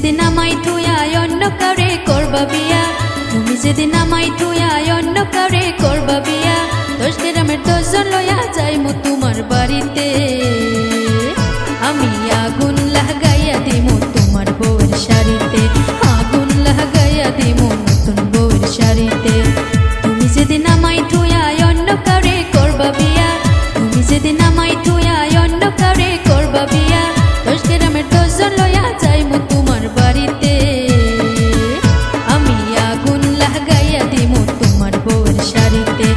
যেদিন আমায় থুয়া অন্য কাউরে করবা বিয়া, তুমি যেদিন আমায় থুয়া অন্য কাউরে করবা বিয়া, 10 গ্রামের 10 জন লইয়া যাইমু তোমার বাড়িতে। আমি আগুন লাগাইয়া দিমু তোমার বউয়ের শাড়িতে, আগুন লাগাইয়া দিমু নতুন বউয়ের শাড়িতে। তুমি যেদিন আমায় থুয়া অন্য কাউরে করবা বিয়া, তুমি যেদিন আমায় থুয়া অন্য কাউরে করবা বিয়া, 10 গ্রামের 10 জন লইয়া যাইমু তোমার বাড়িতে। আমি আগুন লাগাইয়া দিমু তোমার বউয়ের শাড়িতে,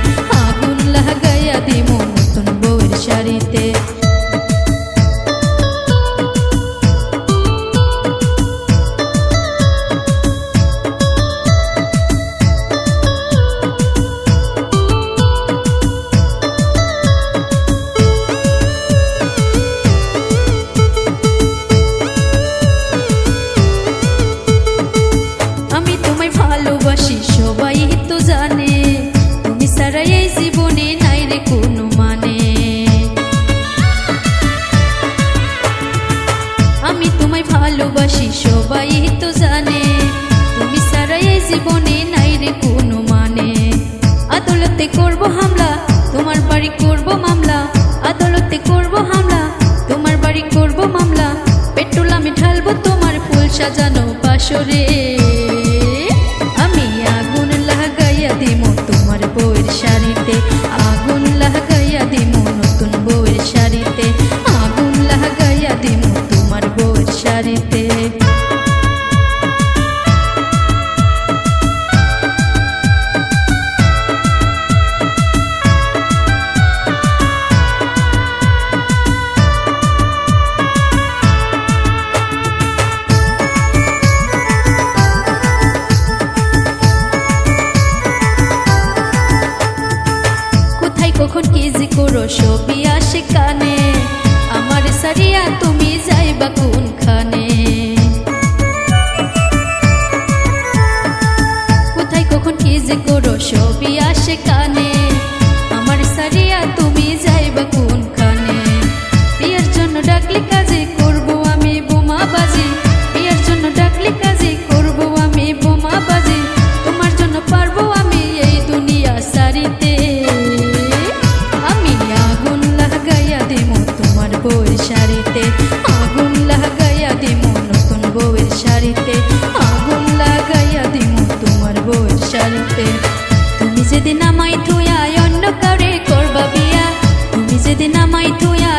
আগুন লাগাইয়া দিমু নতুন বউয়ের শাড়িতে। ভালোবাসি সবাই তো জানে, তুমি ছাড়া এই জীবনে নাই রে কোনো মানে। আমি তোমায় ভালোবাসি সবাই তো জানে, তুমি ছাড়া এই জীবনে নাই রে কোনো মানে। আদালতে করব হামলা, তোমার বাড়ি করব মামলা, আদালতে করব হামলা, তোমার বাড়ি করব মামলা। পেট্রোল আমি ঢালবো তোমার ফুল সাজানো বাসরে। দিমু তোমার বউয়ের শাড়িতে, আগুন লাগাইয়া দিমু নতুন বউয়ের শাড়িতে, আগুন লাগাইয়া দিমু তোমার বউয়ের শাড়িতে। কখন কি যে করো সবই আসে কানে, আমার সারিয়া তুমি যাইবা কোনখানে। কোথায় কখন কি যে করো সবই আসে কানে, আমার সারিয়া তুমি যাইবা কোনখানে। বিয়ের জন্য ডাকলে কাজে করবো আমি বোমা বাজি, বিয়ের জন্য ডাকলে কাজে করবো আমি বোমা বাজি। তোমার জন্য পারবো আমি এই দুনিয়া সারিতে। বউয়ের শাড়িতে, আগুন লাগাইয়া দিমু নতুন বউয়ের শাড়িতে, আগুন লাগাইয়া দিমু তোমার বউয়ের শাড়িতে। তুমি যেদিন আমায় থুয়া অন্য কাউরে করবা বিয়া, তুমি যেদিন আমায় থুয়া